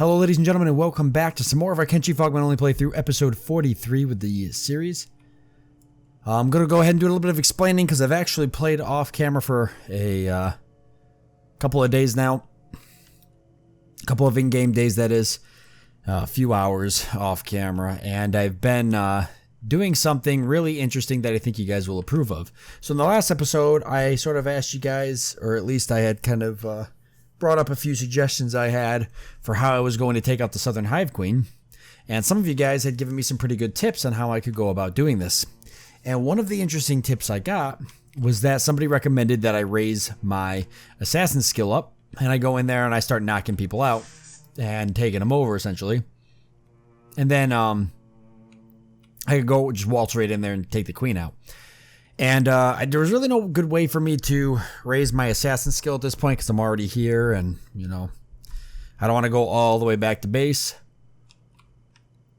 Hello ladies and gentlemen, and welcome back to some more of our Kenshi Fogmen only playthrough, episode 43 with the series. I'm going to go ahead and do a little bit of explaining because I've actually played off camera for a couple of days now. A couple of in-game days, that is. A few hours off camera, and I've been doing something really interesting that I think you guys will approve of. So in the last episode, I sort of asked you guys, or at least I had kind of brought up a few suggestions I had for how I was going to take out the Southern Hive Queen, and some of you guys had given me some pretty good tips on how I could go about doing this. And one of the interesting tips I got was that somebody recommended that I raise my assassin skill up, and I go in there and I start knocking people out and taking them over essentially, and then I could go just waltz right in there and take the queen out. And there was really no good way for me to raise my assassin skill at this point because I'm already here, and you know, I don't want to go all the way back to base.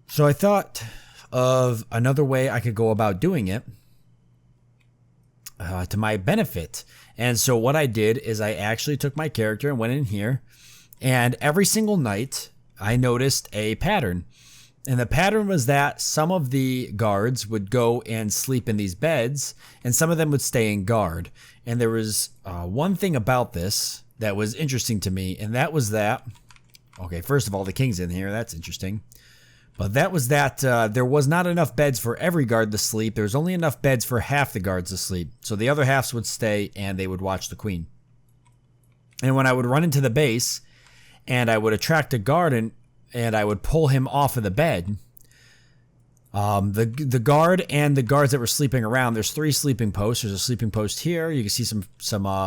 So I thought of another way I could go about doing it to my benefit. And so what I did is I actually took my character and went in here, and every single night I noticed a pattern. And the pattern was that some of the guards would go and sleep in these beds, and some of them would stay in guard. And there was one thing about this that was interesting to me, and that was that, okay, first of all, the king's in here, that's interesting. But that was that there was not enough beds for every guard to sleep. There was only enough beds for half the guards to sleep. So the other halves would stay, and they would watch the queen. And when I would run into the base, and I would attract a guard, and I would pull him off of the bed. The guard and the guards that were sleeping around, there's 3 sleeping posts. There's a sleeping post here. You can see some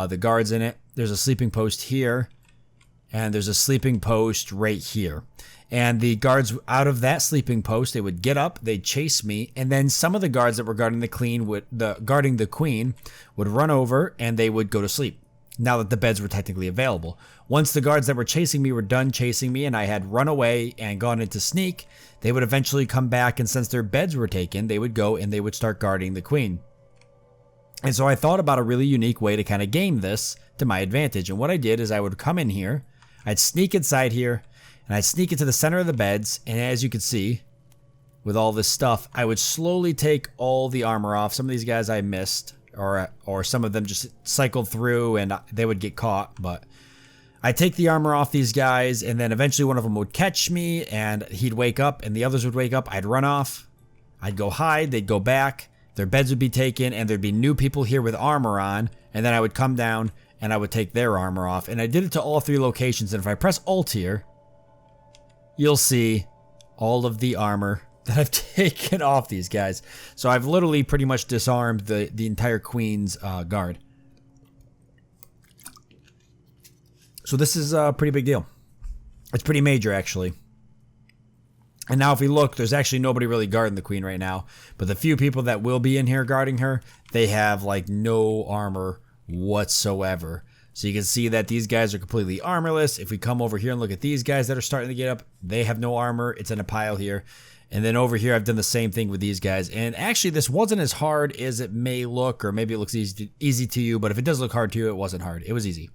the guards in it. There's a sleeping post here, and there's a sleeping post right here. And the guards out of that sleeping post, they would get up, they'd chase me, and then some of the guards that were guarding the queen would run over and they would go to sleep, now that the beds were technically available. Once the guards that were chasing me were done chasing me and I had run away and gone into sneak, they would eventually come back, and since their beds were taken, they would go and they would start guarding the queen. And so I thought about a really unique way to kind of game this to my advantage. And what I did is I would come in here, I'd sneak inside here, and I'd sneak into the center of the beds, and as you can see, with all this stuff, I would slowly take all the armor off. Some of these guys I missed, or some of them just cycled through and they would get caught, but I take the armor off these guys, and then eventually one of them would catch me and he'd wake up and the others would wake up. I'd run off, I'd go hide, they'd go back, their beds would be taken, and there'd be new people here with armor on, and then I would come down and I would take their armor off. And I did it to all 3 locations, and if I press Alt here, you'll see all of the armor that I've taken off these guys. So I've literally pretty much disarmed the entire queen's guard. So this is a pretty big deal. It's pretty major, actually. And now if we look, there's actually nobody really guarding the queen right now. But the few people that will be in here guarding her, they have like no armor whatsoever. So you can see that these guys are completely armorless. If we come over here and look at these guys that are starting to get up, they have no armor. It's in a pile here. And then over here, I've done the same thing with these guys. And actually, this wasn't as hard as it may look, or maybe it looks easy to you. But if it does look hard to you, it wasn't hard. It was easy.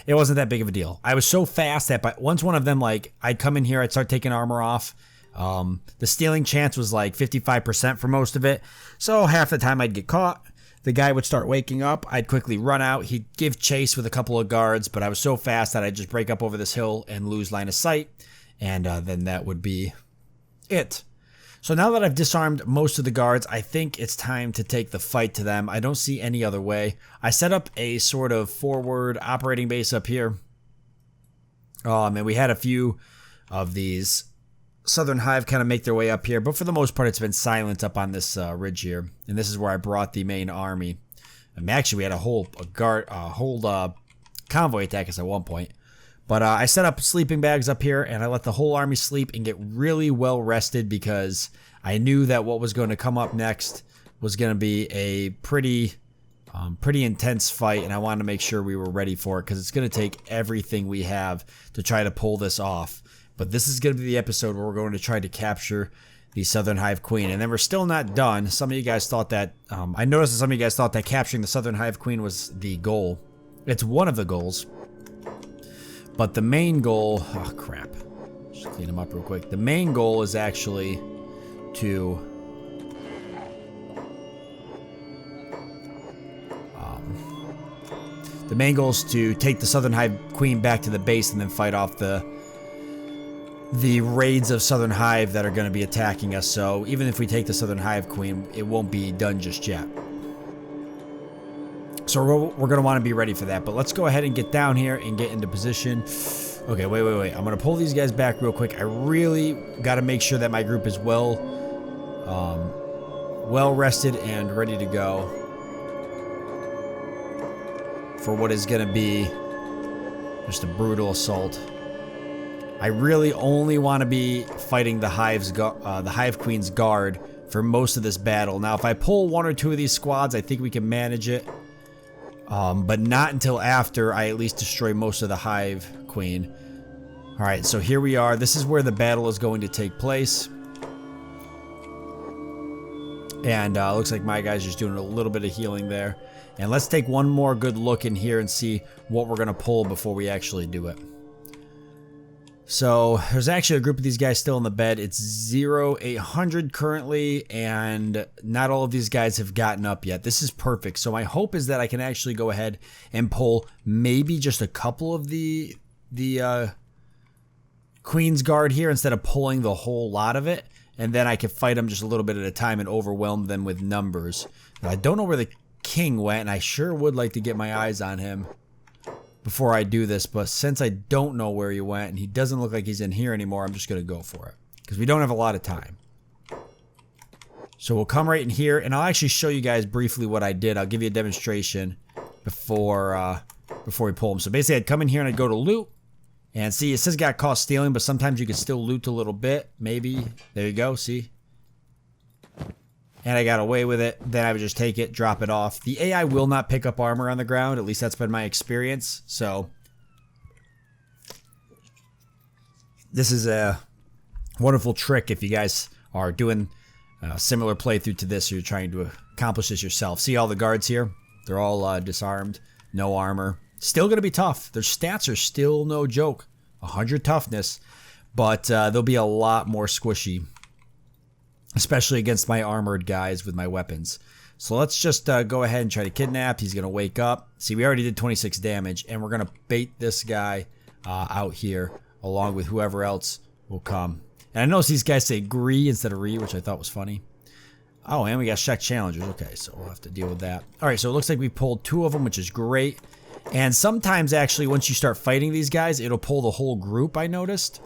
It wasn't that big of a deal. I was so fast that once one of them, like, I'd come in here, I'd start taking armor off. The stealing chance was like 55% for most of it. So half the time I'd get caught. The guy would start waking up. I'd quickly run out. He'd give chase with a couple of guards, but I was so fast that I'd just break up over this hill and lose line of sight. And then that would be it. So now that I've disarmed most of the guards, I think it's time to take the fight to them. I don't see any other way. I set up a sort of forward operating base up here. And we had a few of these Southern Hive kind of make their way up here, but for the most part, it's been silent up on this ridge here. And this is where I brought the main army. I mean, actually, we had a whole convoy attack us at one point. But I set up sleeping bags up here, and I let the whole army sleep and get really well rested because I knew that what was going to come up next was going to be a pretty intense fight, and I wanted to make sure we were ready for it because it's going to take everything we have to try to pull this off. But this is going to be the episode where we're going to try to capture the Southern Hive Queen. And then we're still not done. Some of you guys thought that, I noticed that some of you guys thought that capturing the Southern Hive Queen was the goal. It's one of the goals. But the main goal, oh crap, just clean them up real quick. The main goal is actually to take the Southern Hive Queen back to the base and then fight off the raids of Southern Hive that are going to be attacking us. So even if we take the Southern Hive Queen, it won't be done just yet. So we're going to want to be ready for that. But let's go ahead and get down here and get into position. Okay, wait. I'm going to pull these guys back real quick. I really got to make sure that my group is well rested and ready to go for what is going to be just a brutal assault. I really only want to be fighting the Hive Queen's guard for most of this battle. Now, if I pull one or two of these squads, I think we can manage it. But not until after I at least destroy most of the Hive Queen. Alright, so here we are. This is where the battle is going to take place. And looks like my guy's just doing a little bit of healing there. And let's take one more good look in here and see what we're going to pull before we actually do it. So there's actually a group of these guys still in the bed. It's 0800 currently, and not all of these guys have gotten up yet. This is perfect. So my hope is that I can actually go ahead and pull maybe just a couple of the Queen's Guard here instead of pulling the whole lot of it. And then I can fight them just a little bit at a time and overwhelm them with numbers. Now, I don't know where the king went, and I sure would like to get my eyes on him before I do this, but since I don't know where he went and he doesn't look like he's in here anymore, I'm just going to go for it because we don't have a lot of time. So we'll come right in here, and I'll actually show you guys briefly what I did. I'll give you a demonstration before we pull him. So basically, I'd come in here and I'd go to loot, and see, it says got caught stealing, but sometimes you can still loot a little bit, maybe. There you go, see? And I got away with it. Then I would just take it, drop it off. The AI will not pick up armor on the ground. At least that's been my experience. So this is a wonderful trick if you guys are doing a similar playthrough to this, or you're trying to accomplish this yourself. See all the guards here? They're all disarmed, no armor. Still going to be tough. Their stats are still no joke. 100 toughness, but they'll be a lot more squishy, especially against my armored guys with my weapons. So let's just go ahead and try to kidnap. He's going to wake up. See, we already did 26 damage, and we're going to bait this guy out here along with whoever else will come. And I noticed these guys say "gree" instead of "re," which I thought was funny. Oh, and we got Shek challengers. Okay, so we'll have to deal with that. All right, so it looks like we pulled 2 of them, which is great. And sometimes, actually, once you start fighting these guys, it'll pull the whole group, I noticed.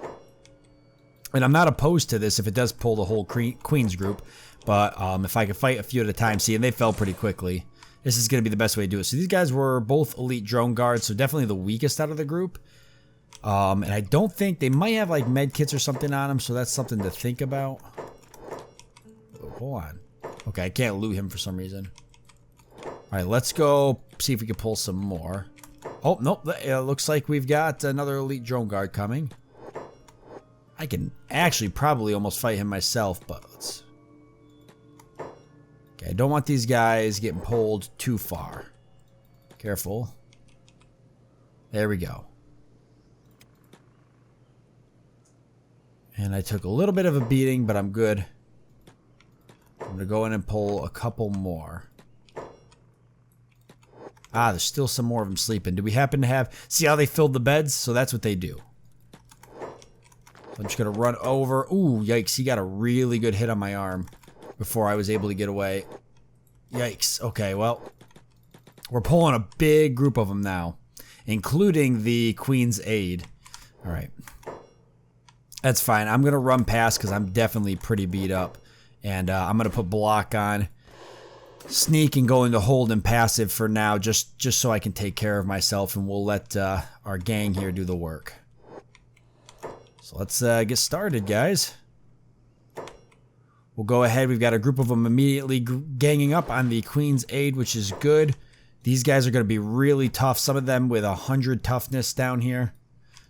And I'm not opposed to this if it does pull the whole Queen's group. But if I could fight a few at a time, see, and they fell pretty quickly. This is going to be the best way to do it. So these guys were both elite drone guards, so definitely the weakest out of the group. And I don't think, they might have like med kits or something on them, so that's something to think about. Oh, hold on. Okay, I can't loot him for some reason. Alright, let's go see if we can pull some more. Oh, nope, it looks like we've got another elite drone guard coming. I can actually probably almost fight him myself, but let's... Okay, I don't want these guys getting pulled too far. Careful. There we go. And I took a little bit of a beating, but I'm good. I'm going to go in and pull a couple more. Ah, there's still some more of them sleeping. Do we happen to have... See how they filled the beds? So that's what they do. I'm just going to run over. Ooh, yikes. He got a really good hit on my arm before I was able to get away. Yikes. Okay, well, we're pulling a big group of them now, including the Queen's Aid. All right. That's fine. I'm going to run past because I'm definitely pretty beat up. And I'm going to put block on. Sneak and go into hold and passive for now, just so I can take care of myself, and we'll let our gang here do the work. So let's get started, guys. We'll go ahead. We've got a group of them immediately ganging up on the Queen's Aid, which is good. These guys are going to be really tough. Some of them with 100 toughness down here.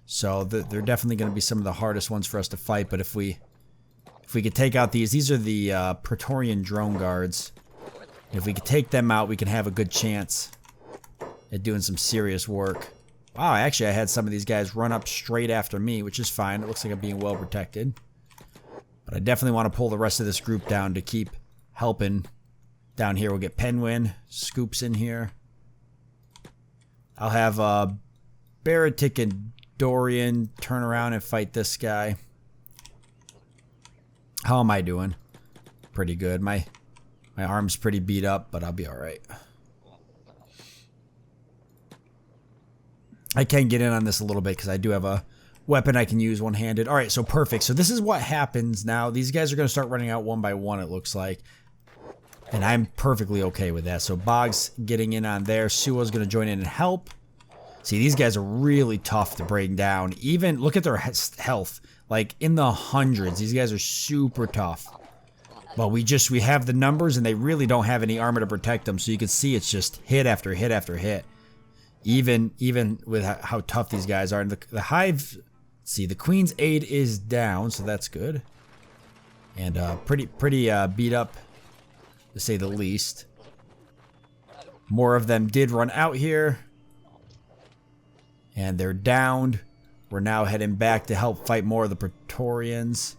So they're definitely going to be some of the hardest ones for us to fight. But if we could take out these are the Praetorian drone guards. If we could take them out, we can have a good chance at doing some serious work. Wow, actually I had some of these guys run up straight after me, which is fine. It looks like I'm being well protected. But I definitely want to pull the rest of this group down to keep helping. Down here we'll get Penguin, Scoops in here. I'll have Baratic and Dorian turn around and fight this guy. How am I doing? Pretty good. My arm's pretty beat up, but I'll be alright. I can get in on this a little bit because I do have a weapon I can use one-handed. Alright, so perfect. So this is what happens now. These guys are going to start running out one by one, it looks like. And I'm perfectly okay with that. So Bog's getting in on there. Suo's going to join in and help. See, these guys are really tough to bring down. Even, look at their health. Like, in the hundreds. These guys are super tough. But we have the numbers, and they really don't have any armor to protect them. So you can see it's just hit after hit after hit. Even with how tough these guys are. And the Hive, let's see, the Queen's aid is down, so that's good. And pretty beat up, to say the least. More of them did run out here. And they're downed. We're now heading back to help fight more of the Praetorians.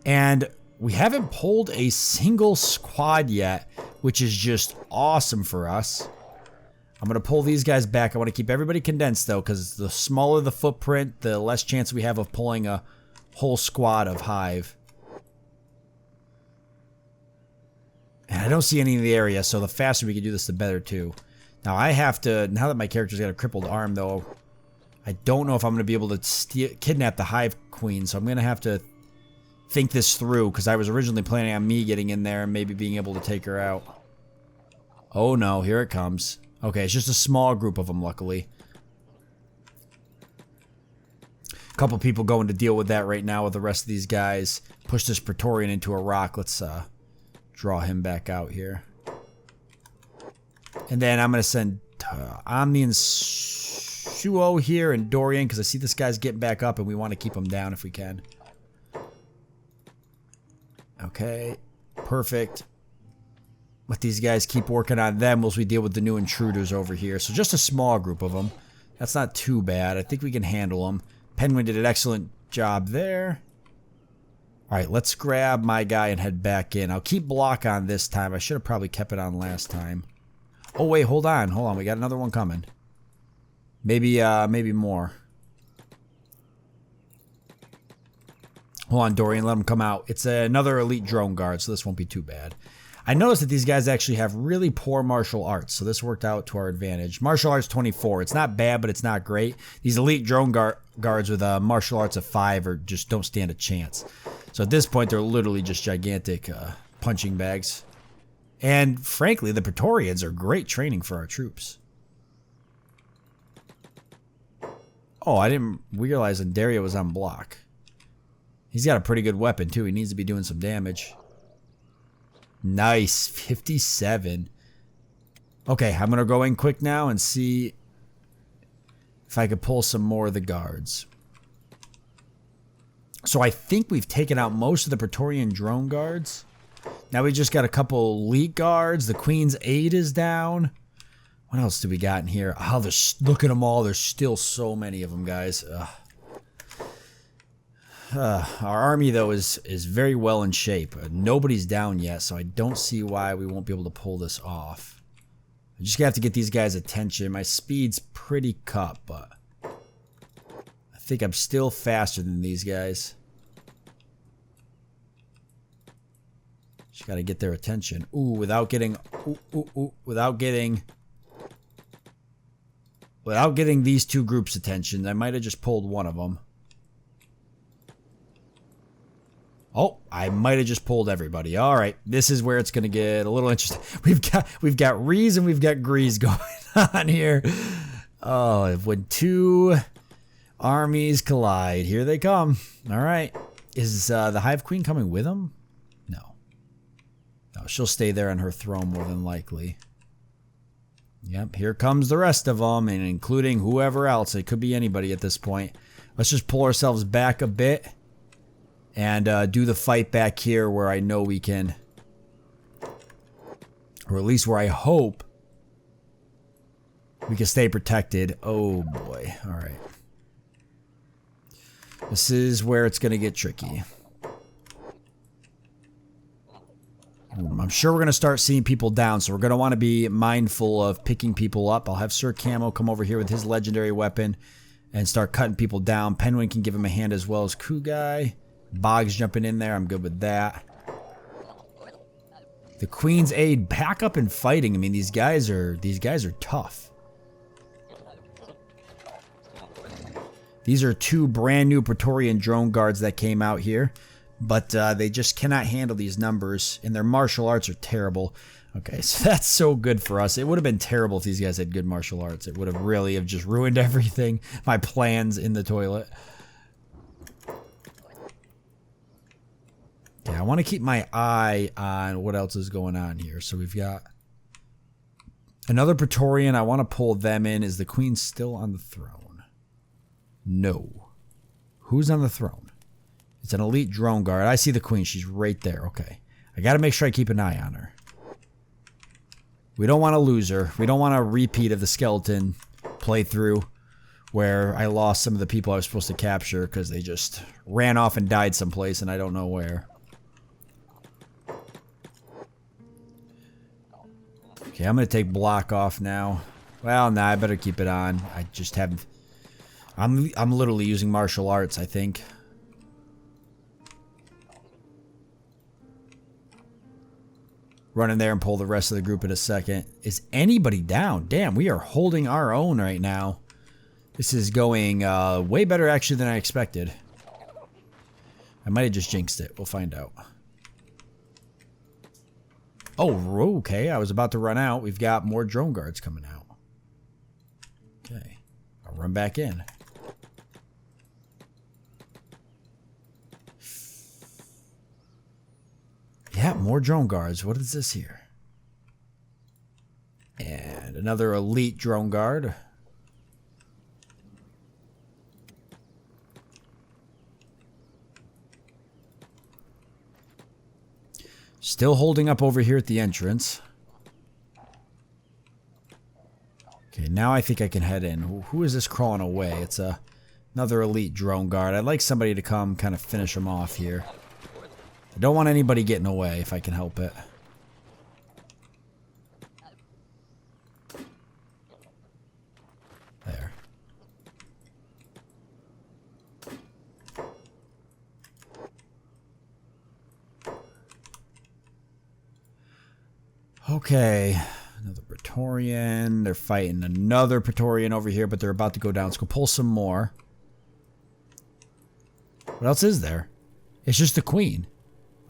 And we haven't pulled a single squad yet, which is just awesome for us. I'm going to pull these guys back. I want to keep everybody condensed, though, because the smaller the footprint, the less chance we have of pulling a whole squad of Hive. And I don't see any in the area, so the faster we can do this, the better, too. Now, I have to, now that my character's got a crippled arm, though, I don't know if I'm going to be able to kidnap the Hive Queen, so I'm going to have to think this through, because I was originally planning on me getting in there and maybe being able to take her out. Oh, no, here it comes. Okay, it's just a small group of them, luckily. A couple people going to deal with that right now with the rest of these guys. Push this Praetorian into a rock. Let's draw him back out here. And then I'm going to send Omni and Suo here and Dorian, because I see this guy's getting back up and we want to keep him down if we can. Okay, perfect. Let these guys keep working on them whilst we deal with the new intruders over here. So just a small group of them. That's not too bad. I think we can handle them. Penguin did an excellent job there. Alright, let's grab my guy and head back in. I'll keep block on this time. I should have probably kept it on last time. Oh, wait, hold on. Hold on. We got another one coming. Maybe more. Hold on, Dorian. Let him come out. It's another elite drone guard, so this won't be too bad. I noticed that these guys actually have really poor martial arts, so this worked out to our advantage. Martial arts 24. It's not bad, but it's not great. These elite drone guards with martial arts of 5 or just don't stand a chance. So at this point, they're literally just gigantic punching bags. And frankly, the Praetorians are great training for our troops. Oh, I didn't realize that Dario was on block. He's got a pretty good weapon, too. He needs to be doing some damage. Nice. 57. Okay, I'm going to go in quick now and see if I could pull some more of the guards. So I think we've taken out most of the Praetorian drone guards. Now we just got a couple elite guards. The Queen's aid is down. What else do we got in here? Oh, look at them all. There's still so many of them, guys. Our army, though, is very well in shape. Nobody's down yet, so I don't see why we won't be able to pull this off. I just have to get these guys' attention. My speed's pretty cut, but I think I'm still faster than these guys. Just got to get their attention. Ooh, without getting these two groups' attention, I might have just pulled one of them. Oh, I might have just pulled everybody. All right, this is where it's going to get a little interesting. We've got Rees and we've got Grease going on here. Oh, when two armies collide, here they come. All right, is the Hive Queen coming with them? No, she'll stay there on her throne more than likely. Yep, here comes the rest of them, and including whoever else. It could be anybody at this point. Let's just pull ourselves back a bit. And do the fight back here where I know we can, or at least where I hope we can stay protected. Oh boy. All right. This is where it's going to get tricky. I'm sure we're going to start seeing people down, so we're going to want to be mindful of picking people up. I'll have Sir Camo come over here with his legendary weapon and start cutting people down. Penguin can give him a hand as well as Kugai. Boggs jumping in there. I'm good with that. The Queen's Aid back up and fighting. I mean, these guys are tough. These are 2 brand new Praetorian drone guards that came out here. But they just cannot handle these numbers, and their martial arts are terrible. Okay, so that's so good for us. It would have been terrible if these guys had good martial arts. It would have really have just ruined everything. My plans in the toilet. Yeah, I want to keep my eye on what else is going on here. So we've got another Praetorian. I want to pull them in. Is the Queen still on the throne? No. Who's on the throne? It's an elite drone guard. I see the Queen. She's right there. Okay. I got to make sure I keep an eye on her. We don't want to lose her. We don't want a repeat of the skeleton playthrough where I lost some of the people I was supposed to capture because they just ran off and died someplace and I don't know where. Okay, I'm going to take block off now. Well, nah, I better keep it on. I just haven't... I'm literally using martial arts, I think. Run in there and pull the rest of the group in a second. Is anybody down? Damn, we are holding our own right now. This is going way better actually than I expected. I might have just jinxed it. We'll find out. Oh, okay. I was about to run out. We've got more drone guards coming out. Okay. I'll run back in. Yeah, more drone guards. What is this here? And another elite drone guard. Still holding up over here at the entrance. Okay, now I think I can head in. Who is this crawling away? It's another elite drone guard. I'd like somebody to come kind of finish them off here. I don't want anybody getting away if I can help it. There. Okay. Another Praetorian. They're fighting another Praetorian over here, but they're about to go down. Let's go pull some more. What else is there? It's just the Queen.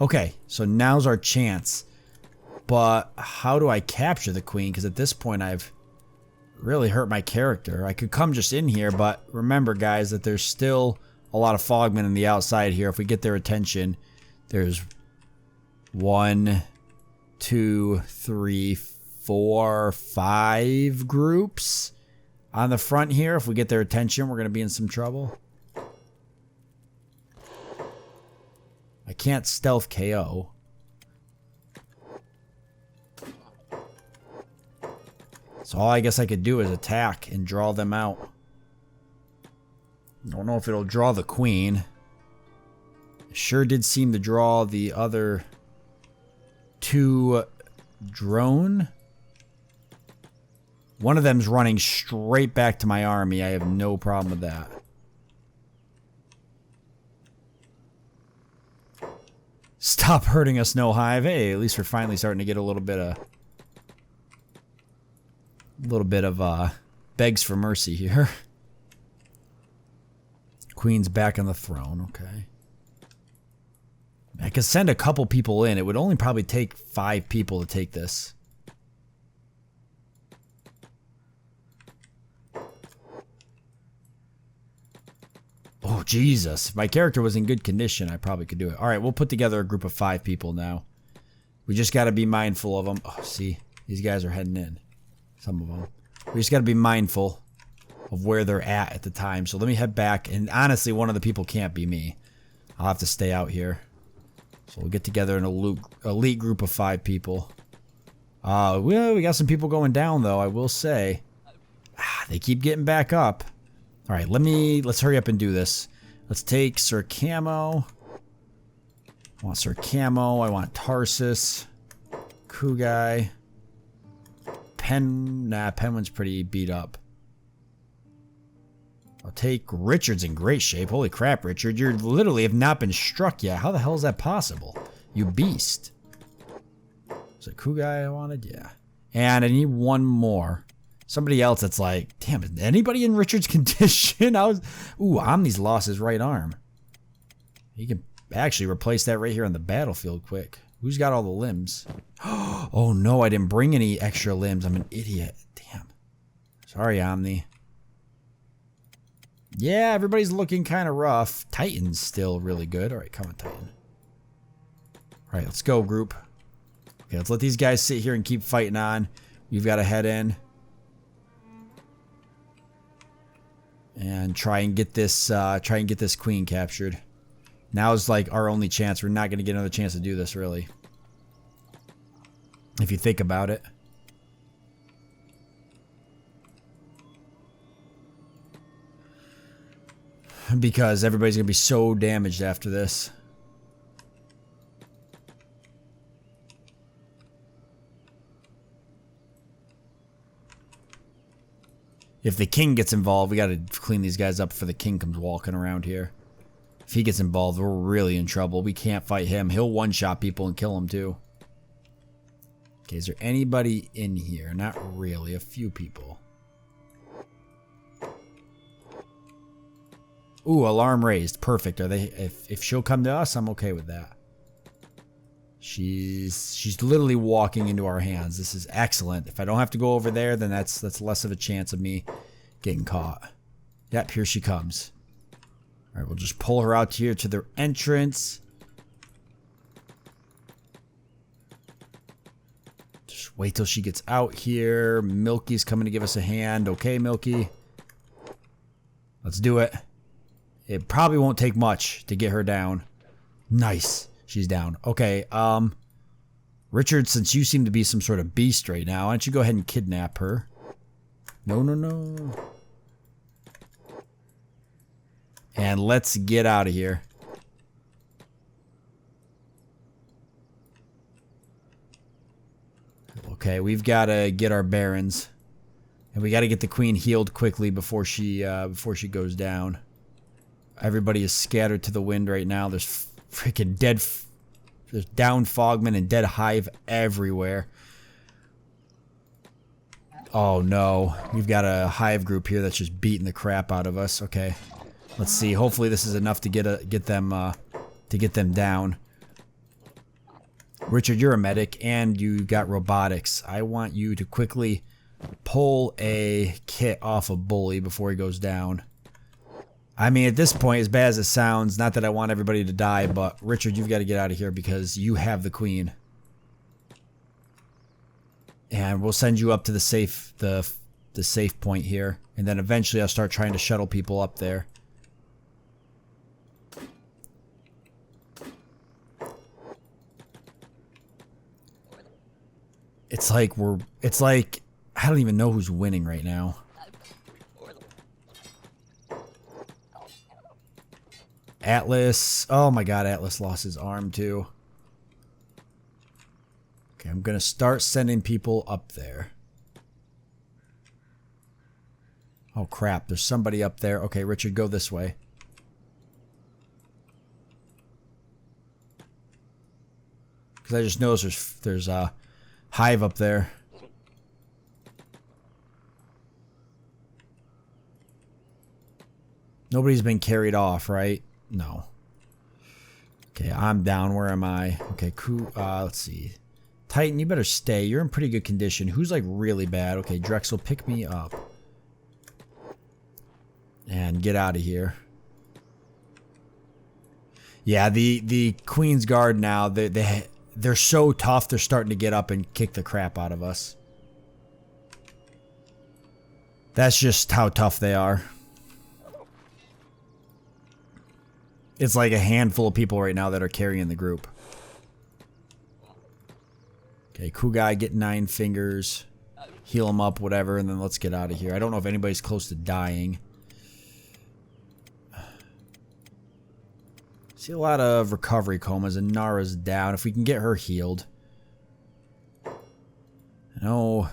Okay, so now's our chance. But how do I capture the Queen? Because at this point I've really hurt my character. I could come just in here, but remember guys that there's still a lot of Fogmen on the outside here. If we get their attention, there's 1, 2, 3, 4, 5 groups on the front here. If we get their attention, we're going to be in some trouble. I can't stealth KO. So all I guess I could do is attack and draw them out. Don't know if it'll draw the Queen. It sure did seem to draw the other 2 drone. One of them's running straight back to my army. I have no problem with that. Stop hurting us, no hive. Hey, at least we're finally starting to get a little bit of begs for mercy here. Queen's back on the throne. Okay. I could send a couple people in. It would only probably take 5 people to take this. Oh, Jesus. If my character was in good condition, I probably could do it. All right, we'll put together a group of 5 people now. We just got to be mindful of them. Oh, see, these guys are heading in. Some of them. We just got to be mindful of where they're at the time. So let me head back. And honestly, one of the people can't be me. I'll have to stay out here. So we'll get together an elite group of 5 people. Well, we got some people going down, though, I will say. They keep getting back up. All right, let's hurry up and do this. Let's take Sir Camo. I want Sir Camo. I want Tarsus. Kugai. Penguin's pretty beat up. I'll take Richard's in great shape. Holy crap, Richard. You literally have not been struck yet. How the hell is that possible? You beast. Is it Kugai I wanted? Yeah. And I need one more. Somebody else that's like, damn, is anybody in Richard's condition? Ooh, Omni's lost his right arm. He can actually replace that right here on the battlefield quick. Who's got all the limbs? Oh no, I didn't bring any extra limbs. I'm an idiot. Damn. Sorry, Omni. Yeah, everybody's looking kind of rough. Titan's still really good. All right, come on, Titan. All right, let's go, group. Okay, let's let these guys sit here and keep fighting on. We've got to head in and try and get this queen captured. Now's like our only chance. We're not going to get another chance to do this, really. If you think about it. Because everybody's going to be so damaged after this. If the king gets involved, we got to clean these guys up before the king comes walking around here. If he gets involved, we're really in trouble. We can't fight him. He'll one-shot people and kill them too. Okay, is there anybody in here? Not really. A few people. Ooh, alarm raised. Perfect. Are they? If she'll come to us, I'm okay with that. She's literally walking into our hands. This is excellent. If I don't have to go over there, then that's less of a chance of me getting caught. Yep, here she comes. All right, we'll just pull her out here to their entrance. Just wait till she gets out here. Milky's coming to give us a hand. Okay, Milky. Let's do it. It probably won't take much to get her down. Nice. She's down. Okay, Richard, since you seem to be some sort of beast right now, why don't you go ahead and kidnap her? No, no, no. And let's get out of here. Okay, we've got to get our barons. And we got to get the queen healed quickly before she goes down. Everybody is scattered to the wind right now. There's freaking there's down Fogmen and dead Hive everywhere. Oh no, we've got a Hive group here that's just beating the crap out of us. Okay, let's see. Hopefully this is enough to get them down. Richard, you're a medic and you got robotics. I want you to quickly pull a kit off a bully before he goes down. I mean, at this point, as bad as it sounds, not that I want everybody to die, but Richard, you've got to get out of here because you have the queen. And we'll send you up to the safe point here, and then eventually I'll start trying to shuttle people up there. It's like I don't even know who's winning right now. Atlas. Oh my god, Atlas lost his arm too. Okay, I'm gonna start sending people up there. Oh crap, there's somebody up there. Okay, Richard, go this way. Because I just noticed there's a Hive up there. Nobody's been carried off, right? No. Okay, I'm down. Where am I? Okay, cool. Let's see. Titan, you better stay. You're in pretty good condition. Who's like really bad? Okay, Drexel, pick me up. And get out of here. Yeah, the Queen's Guard now, they're so tough, they're starting to get up and kick the crap out of us. That's just how tough they are. It's like a handful of people right now that are carrying the group. Okay, Kugai, get 9 fingers. heal him up, whatever, and then let's get out of here. I don't know if anybody's close to dying. See a lot of recovery comas, and Nara's down. If we can get her healed. No.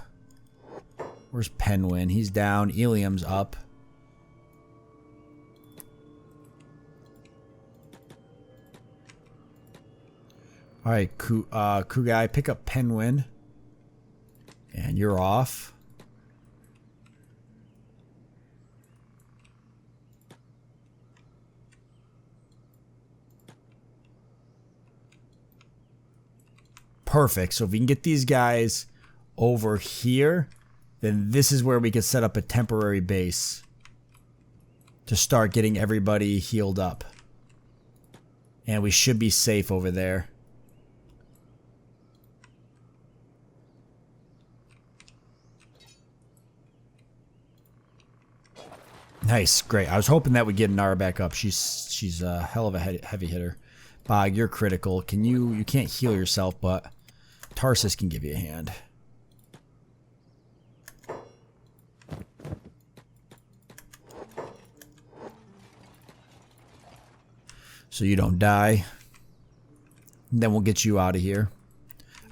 Where's Penguin? He's down. Ilium's up. Alright, Kugai, pick up Penguin. And you're off. Perfect. So if we can get these guys over here, then this is where we can set up a temporary base to start getting everybody healed up. And we should be safe over there. Nice, great. I was hoping that would get Nara back up. She's a hell of a heavy hitter. Bog, you're critical. You can't heal yourself, but Tarsus can give you a hand. So you don't die. And then we'll get you out of here.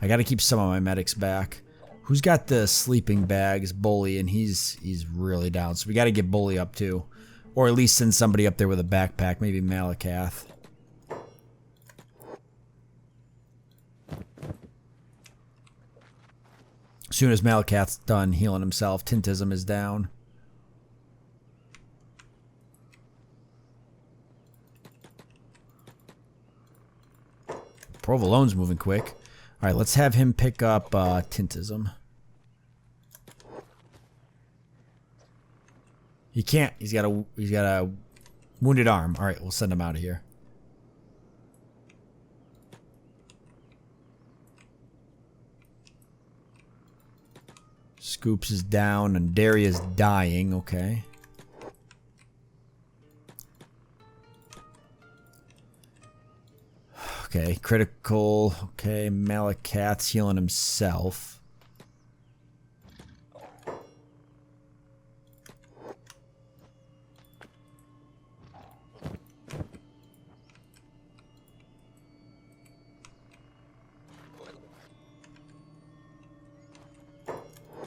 I got to keep some of my medics back. Who's got the sleeping bags? Bully, and he's really down. So we got to get Bully up too. Or at least send somebody up there with a backpack. Maybe Malakath. As soon as Malakath's done healing himself, Tintism is down. Provolone's moving quick. Alright, let's have him pick up Tintism. He can't. He's got a wounded arm. Alright, we'll send him out of here. Scoops is down and Daria's dying. Okay. Okay, critical. Okay, Malakath's healing himself.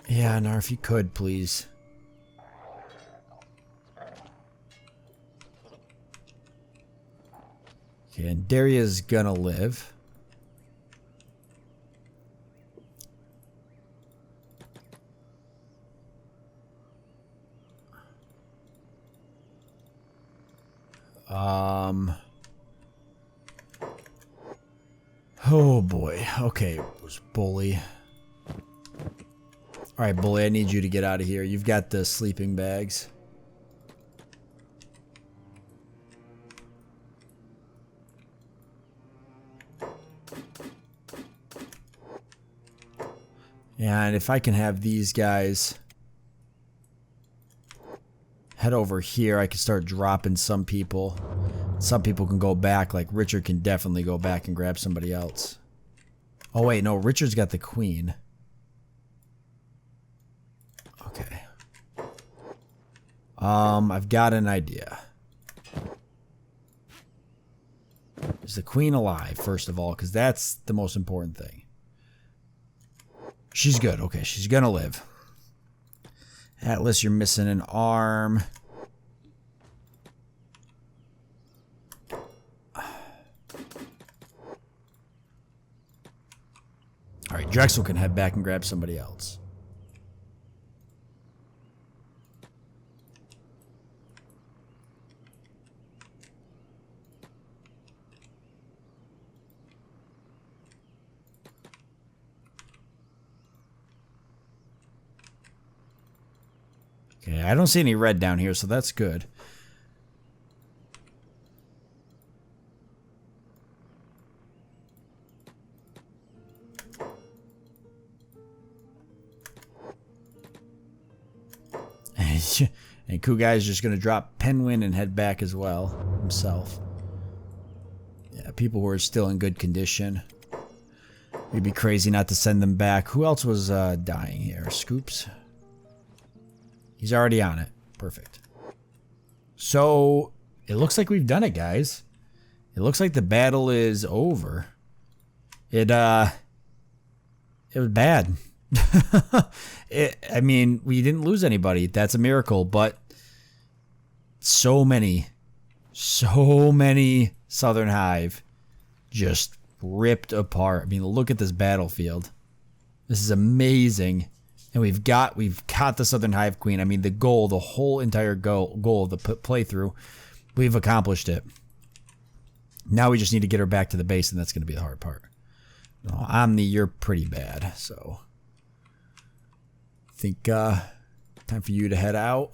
Yeah, Nar, if you could, please. Okay, and Daria's gonna live. Oh boy. Okay, it was Bully. Alright, Bully, I need you to get out of here. You've got the sleeping bags. And if I can have these guys head over here, I can start dropping some people. Some people can go back, like Richard can definitely go back and grab somebody else. Oh wait, no, Richard's got the queen. Okay. I've got an idea. Is the queen alive, first of all? Because that's the most important thing. She's good. Okay, she's gonna live. Atlas, you're missing an arm. Alright, Drexel can head back and grab somebody else. Okay, I don't see any red down here, so that's good. And Kugai is just going to drop Penguin and head back as well himself. Yeah, people who are still in good condition. We'd be crazy not to send them back. Who else was dying here? Scoops? He's already on it. Perfect. So, it looks like we've done it, guys. It looks like the battle is over. It was bad. I mean, we didn't lose anybody. That's a miracle, but so many Southern Hive just ripped apart. I mean, look at this battlefield. This is amazing. And we've got the Southern Hive Queen. I mean, the whole entire goal of the playthrough, we've accomplished it. Now we just need to get her back to the base, and that's going to be the hard part. No, Omni, you're pretty bad, so I think time for you to head out.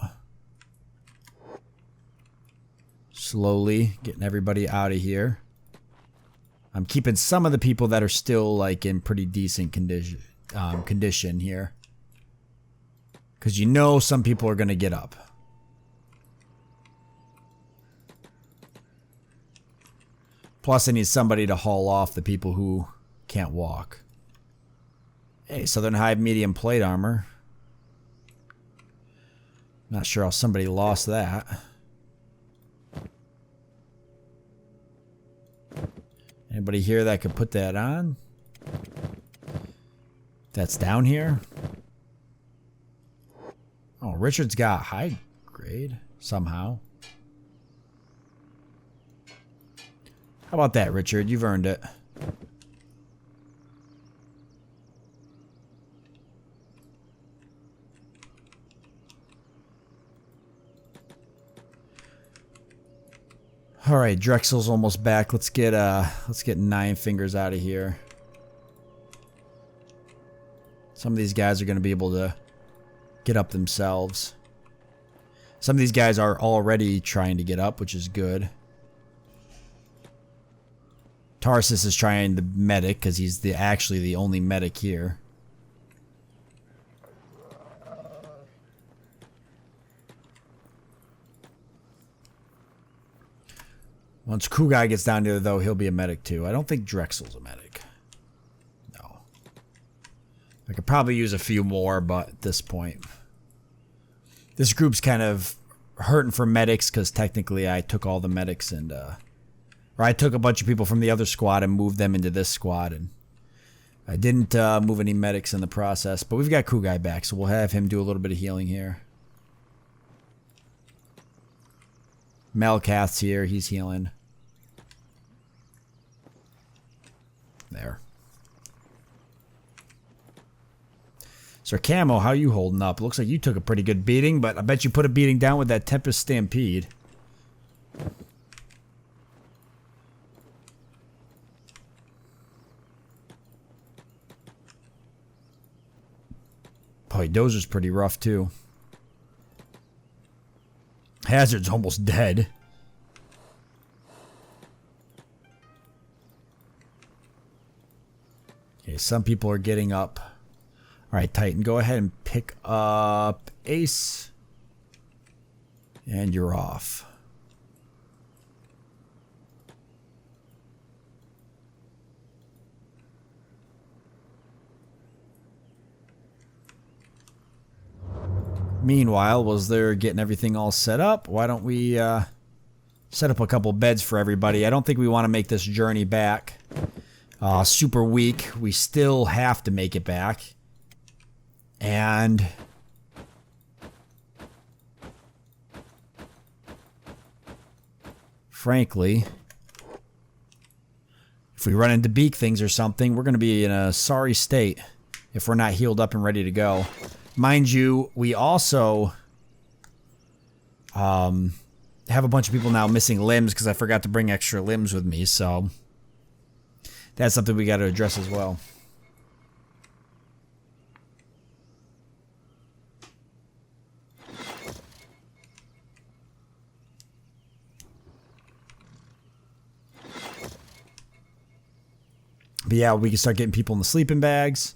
Slowly getting everybody out of here. I'm keeping some of the people that are still like in pretty decent condition here, because you know some people are going to get up. Plus, I need somebody to haul off the people who can't walk. Hey, Southern Hive medium plate armor. Not sure how somebody lost that. Anybody here that could put that on? That's down here. Oh, Richard's got high grade somehow. How about that, Richard? You've earned it. All right, Drexel's almost back. Let's get Nine Fingers out of here. Some of these guys are going to be able to get up themselves. Some of these guys are already trying to get up, which is good. Tarsus is trying the medic because he's actually the only medic here. Once Kugai gets down there, though, he'll be a medic too. I don't think Drexel's a medic. No. I could probably use a few more, but at this point, this group's kind of hurting for medics because technically I took all the medics and or I took a bunch of people from the other squad and moved them into this squad, and I didn't move any medics in the process. But we've got Kugai back, so we'll have him do a little bit of healing here. Melcath's here, he's healing. There. Sir Camo, how you holding up? Looks like you took a pretty good beating, but I bet you put a beating down with that Tempest Stampede. Boy, Dozer's pretty rough too. Hazard's almost dead. Okay, some people are getting up. Alright, Titan, go ahead and pick up Ace. And you're off. Meanwhile, while they're getting everything all set up, why don't we set up a couple beds for everybody? I don't think we want to make this journey back super weak. We still have to make it back. And frankly, if we run into beak things or something, we're going to be in a sorry state if we're not healed up and ready to go. Mind you, we also have a bunch of people now missing limbs because I forgot to bring extra limbs with me, so that's something we got to address as well. But yeah, we can start getting people in the sleeping bags.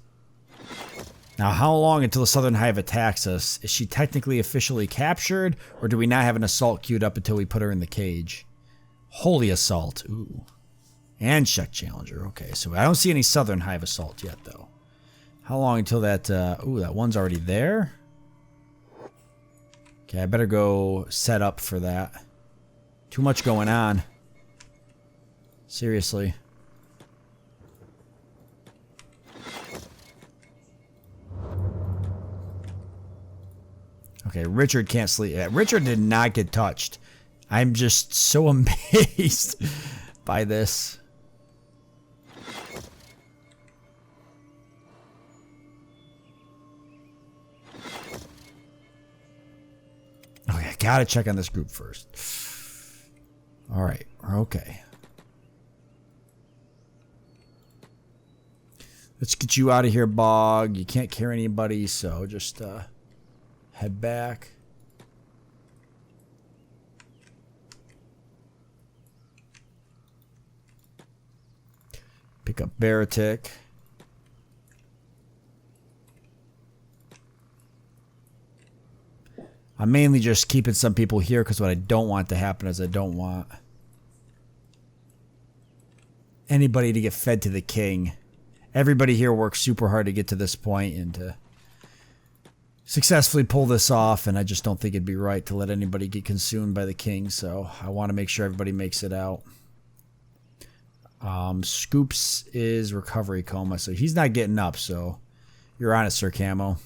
Now, how long until the Southern Hive attacks us? Is she technically officially captured, or do we not have an assault queued up until we put her in the cage? Holy assault. Ooh. And Shek Challenger. Okay, so I don't see any Southern Hive Assault yet, though. How long until that... ooh, that one's already there? Okay, I better go set up for that. Too much going on. Seriously. Okay, Richard can't sleep. Richard did not get touched. I'm just so amazed by this. Okay, I gotta check on this group first. All right, okay. Let's get you out of here, Bog. You can't carry anybody, so just head back. Pick up Baratic. I'm mainly just keeping some people here because what I don't want to happen is I don't want anybody to get fed to the king. Everybody here works super hard to get to this point and to successfully pull this off, and I just don't think it'd be right to let anybody get consumed by the king, so I want to make sure everybody makes it out. Scoops is recovery coma, so he's not getting up, so you're on it, Sir Camo.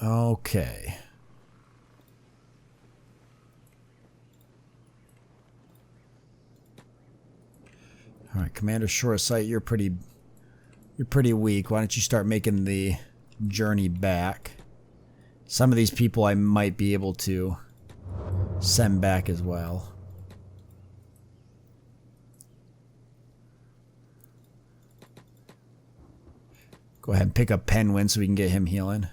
Okay. All right, Commander Short Sight, you're pretty weak. Why don't you start making the journey back? Some of these people I might be able to send back as well. Go ahead and pick up Penguin so we can get him healing.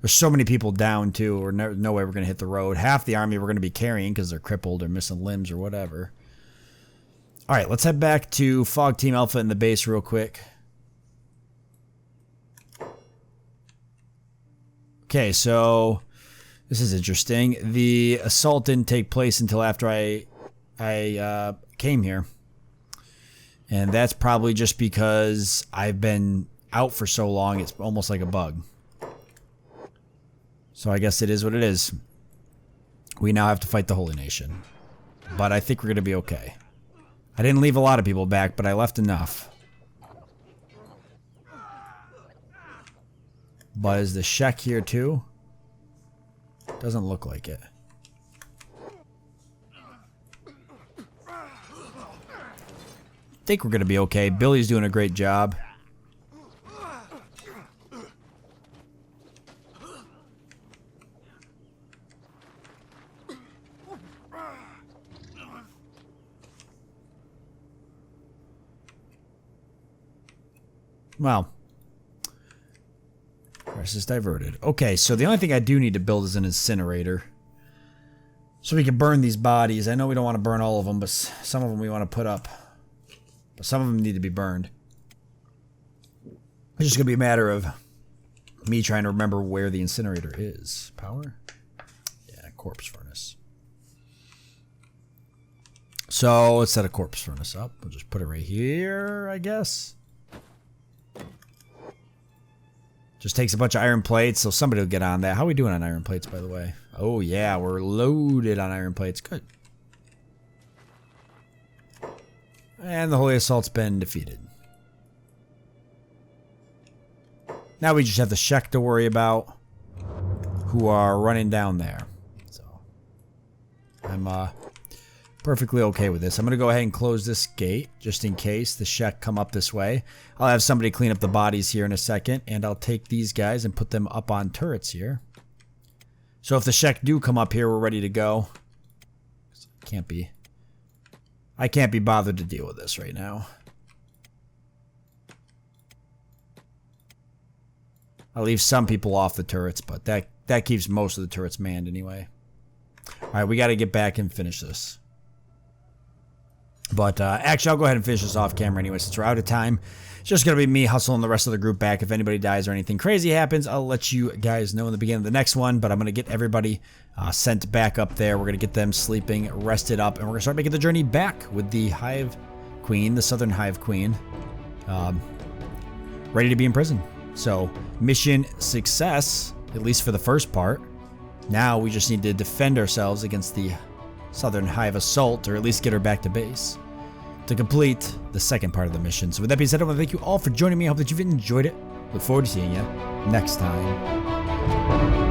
There's so many people down, too. Or no way we're going to hit the road. Half the army we're going to be carrying because they're crippled or missing limbs or whatever. All right, let's head back to Fog Team Alpha in the base real quick. Okay, so this is interesting. The assault didn't take place until after I came here. And that's probably just because I've been out for so long, it's almost like a bug. So I guess it is what it is. We now have to fight the Holy Nation. But I think we're going to be okay. I didn't leave a lot of people back, but I left enough. But is the Shek here too? Doesn't look like it. I think we're going to be okay. Billy's doing a great job. Well, crisis diverted. Okay, so the only thing I do need to build is an incinerator. So we can burn these bodies. I know we don't want to burn all of them, but some of them we want to put up. But some of them need to be burned. It's just going to be a matter of me trying to remember where the incinerator is. Power? Yeah, corpse furnace. So let's set a corpse furnace up. We'll just put it right here, I guess. Just takes a bunch of iron plates, so somebody will get on that. How are we doing on iron plates, by the way? Oh, yeah, we're loaded on iron plates. Good. And the Holy Assault's been defeated. Now we just have the Shek to worry about, who are running down there. So I'm perfectly okay with this. I'm going to go ahead and close this gate, just in case the Shek come up this way. I'll have somebody clean up the bodies here in a second, and I'll take these guys and put them up on turrets here. So if the Shek do come up here, we're ready to go. I can't be bothered to deal with this right now. I'll leave some people off the turrets, but that keeps most of the turrets manned anyway. Alright, we got to get back and finish this. But actually, I'll go ahead and finish this off camera anyway since we're out of time. It's just going to be me hustling the rest of the group back. If anybody dies or anything crazy happens, I'll let you guys know in the beginning of the next one. But I'm going to get everybody sent back up there. We're going to get them sleeping, rested up, and we're going to start making the journey back with the Hive Queen, the Southern Hive Queen, ready to be in prison. So, mission success, at least for the first part. Now we just need to defend ourselves against the Southern Hive assault, or at least get her back to base to complete the second part of the mission. So with that being said, I want to thank you all for joining me. I hope that you've enjoyed it. Look forward to seeing you next time.